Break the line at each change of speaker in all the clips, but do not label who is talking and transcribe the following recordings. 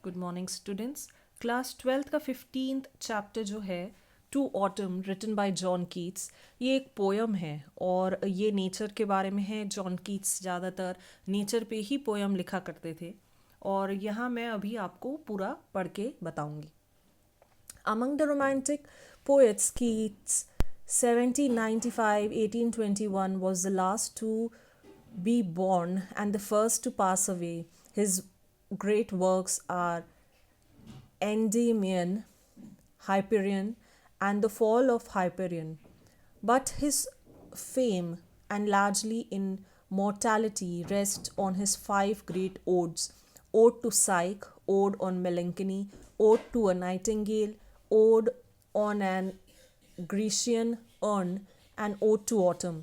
Good morning students. Class 12th का 15th chapter जो है to autumn written by John Keats, ये एक पोयम है और ये नेचर के बारे में है। जॉन कीट्स ज़्यादातर नेचर पे ही पोयम लिखा करते थे और यहाँ मैं अभी आपको पूरा पढ़ के बताऊंगी। Among the romantic poets, Keats 1795-1821 was the last to be born and the first to pass away. His great works are Endymion, Hyperion, and the Fall of Hyperion. But his fame and largely in mortality rests on his five great odes: Ode to Psyche, Ode on Melancholy, Ode to a Nightingale, Ode on an Grecian Urn, and Ode to Autumn.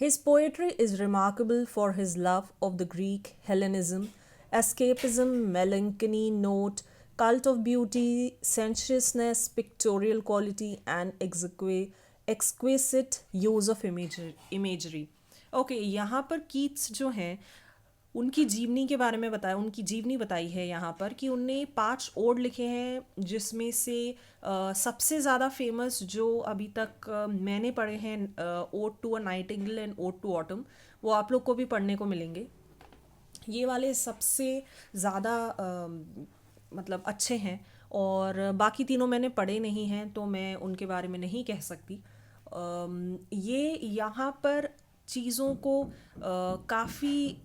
His poetry is remarkable for his love of the Greek Hellenism, escapism, melancholy note, cult of beauty, sensuousness, pictorial quality, and exquisite use of imagery. Okay यहाँ पर Keats जो हैं उनकी जीवनी के बारे में बताया, उनकी जीवनी बताई है यहाँ पर कि उनने 5 ओड लिखे हैं, जिसमें से सबसे ज़्यादा फेमस जो अभी तक मैंने पढ़े हैं ode to a nightingale and ode to autumn, वो आप लोग को भी पढ़ने को मिलेंगे। ये वाले सबसे ज़्यादा मतलब अच्छे हैं और बाकी तीनों मैंने पढ़े नहीं हैं तो मैं उनके बारे में नहीं कह सकती। ये यहाँ पर चीज़ों को काफ़ी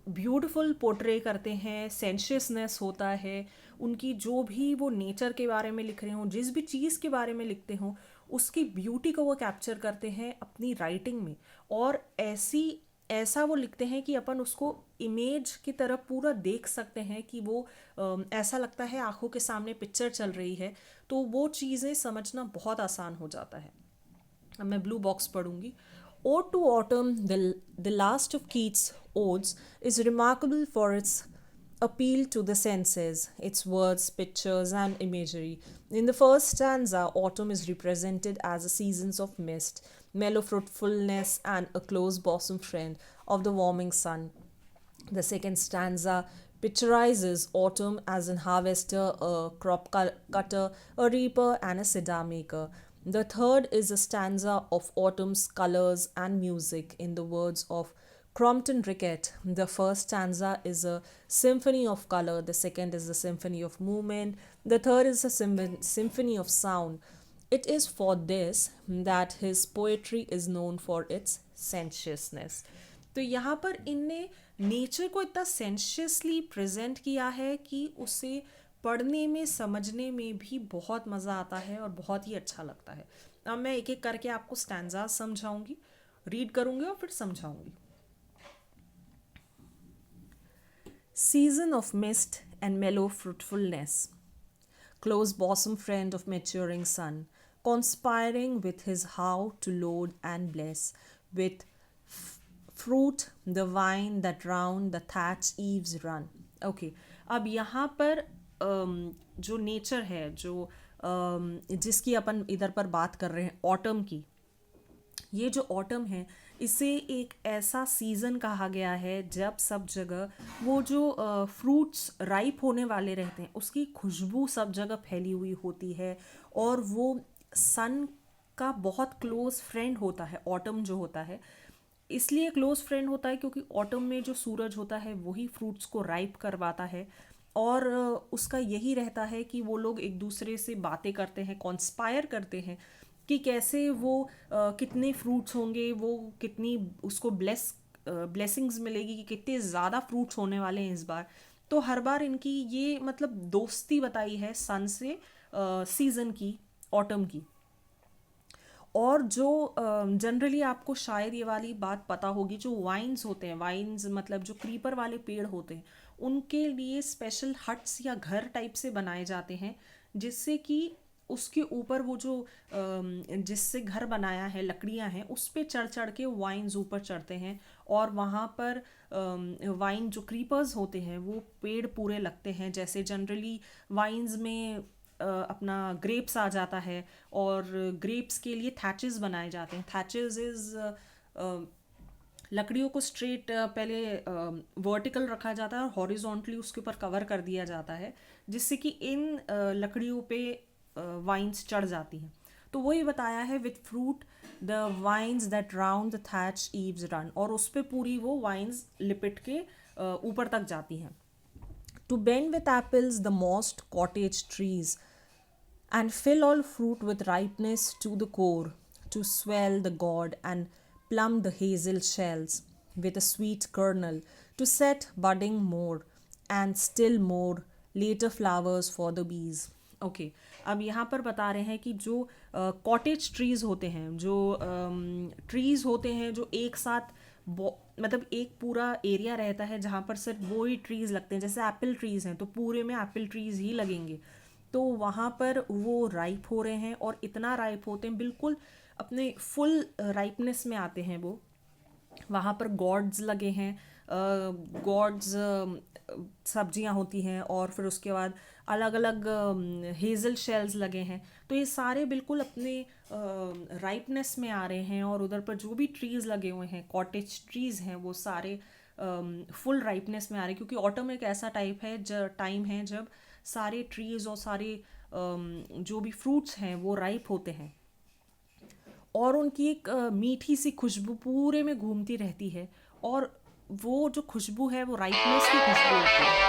ब्यूटीफुल पोर्ट्रे करते हैं, सेंशियसनेस होता है उनकी, जो भी वो नेचर के बारे में लिख रहे हों, जिस भी चीज़ के बारे में लिखते हों उसकी ब्यूटी को वो कैप्चर करते हैं अपनी राइटिंग में, और ऐसा वो लिखते हैं कि अपन उसको इमेज की तरह पूरा देख सकते हैं कि वो ऐसा लगता है आंखों के सामने पिक्चर चल रही है, तो वो चीज़ें समझना बहुत आसान हो जाता है। अब मैं ब्लू बॉक्स पढ़ूंगी। Ode to Autumn, the last of Keats' odes, is remarkable for its appeal to the senses, its words, pictures, and imagery. In the first stanza, autumn is represented as a season of mist, mellow fruitfulness, and a close bosom friend of the warming sun. The second stanza picturizes autumn as an harvester, a crop cutter, a reaper, and a cider maker. The third is a stanza of autumn's colors and music in the words of Crompton Rickett. The first stanza is a symphony of color, the second is a symphony of movement, the third is a symphony of sound. It is for this that his poetry is known for its sensuousness. तो यहाँ पर इनने nature को इतना सेंशियसली present किया है कि उसे पढ़ने में समझने में भी बहुत मज़ा आता है और बहुत ही अच्छा लगता है। अब मैं एक एक करके आपको स्टैंजा समझाऊंगी, रीड करूंगी और फिर समझाऊंगी। Season of mist and mellow fruitfulness, close bosom friend of maturing sun, conspiring with his how to load and bless, with fruit the vine that round the thatch eaves run. Okay अब यहाँ पर जो nature है, जो जिसकी अपन इधर पर बात कर रहे हैं ऑटम की, ये जो ऑटम है इसे एक ऐसा सीज़न कहा गया है जब सब जगह वो जो फ्रूट्स राइप होने वाले रहते हैं उसकी खुशबू सब जगह फैली हुई होती है, और वो सन का बहुत क्लोज फ्रेंड होता है। ऑटम जो होता है इसलिए क्लोज फ्रेंड होता है क्योंकि ऑटम में जो सूरज होता है वही फ्रूट्स को राइप करवाता है, और उसका यही रहता है कि वो लोग एक दूसरे से बातें करते हैं, कॉन्स्पायर करते हैं कि कैसे वो कितने फ्रूट्स होंगे, वो कितनी उसको ब्लेसिंग्स मिलेगी कि कितने ज़्यादा फ्रूट्स होने वाले हैं इस बार। तो हर बार इनकी ये मतलब दोस्ती बताई है सन से, सीज़न की, ऑटम की। और जो जनरली आपको शायद ये वाली बात पता होगी, जो वाइन्स होते हैं, वाइन्स मतलब जो क्रीपर वाले पेड़ होते हैं, उनके लिए स्पेशल हट्स या घर टाइप से बनाए जाते हैं, जिससे कि उसके ऊपर वो जो जिससे घर बनाया है, लकड़ियां हैं, उस पे चढ़ चढ़ के वाइन्स ऊपर चढ़ते हैं, और वहाँ पर वाइन जो क्रीपर्स होते हैं वो पेड़ पूरे लगते हैं। जैसे जनरली वाइन्स में अपना ग्रेप्स आ जाता है और ग्रेप्स के लिए थैचेस बनाए जाते हैं। थैचेस इज़ लकड़ियों को स्ट्रेट पहले वर्टिकल रखा जाता है और हॉरिजॉन्टली उसके ऊपर कवर कर दिया जाता है, जिससे कि इन लकड़ियों पे वाइन्स चढ़ जाती हैं। तो वही बताया है, with fruit the vines that round the thatch eaves run, और उस पे पूरी वो वाइन्स लिपट के ऊपर तक जाती हैं। To bend with apples the moss'd cottage trees and fill all fruit with ripeness to the core, to swell the god and plumb the hazel shells with a sweet kernel, to set budding more and still more later flowers for the bees. Okay अब यहाँ पर बता रहे हैं कि जो cottage trees होते हैं, जो ट्रीज़ होते हैं जो एक साथ मतलब एक पूरा एरिया रहता है जहाँ पर सिर्फ वो ही ट्रीज़ लगते हैं, जैसे एप्पल ट्रीज़ हैं तो पूरे में एप्पल ट्रीज़ ही लगेंगे, तो वहाँ पर वो राइप हो रहे हैं और इतना राइप होते हैं, बिल्कुल अपने फुल राइपनेस में आते हैं वो। वहाँ पर गॉड्स लगे हैं, गॉड्स सब्जियाँ होती हैं, और फिर उसके बाद अलग अलग हेज़ल शेल्स लगे हैं। तो ये सारे बिल्कुल अपने राइपनेस में आ रहे हैं, और उधर पर जो भी ट्रीज़ लगे हुए हैं, कॉटेज ट्रीज़ हैं, वो सारे फुल राइपनेस में आ रहे हैं, क्योंकि ऑटम एक ऐसा टाइम है जब सारे ट्रीज़ और सारे जो भी फ्रूट्स हैं वो राइप होते हैं, और उनकी एक मीठी सी खुशबू पूरे में घूमती रहती है, और वो जो खुशबू है वो राइपनेस की खुशबू होती है।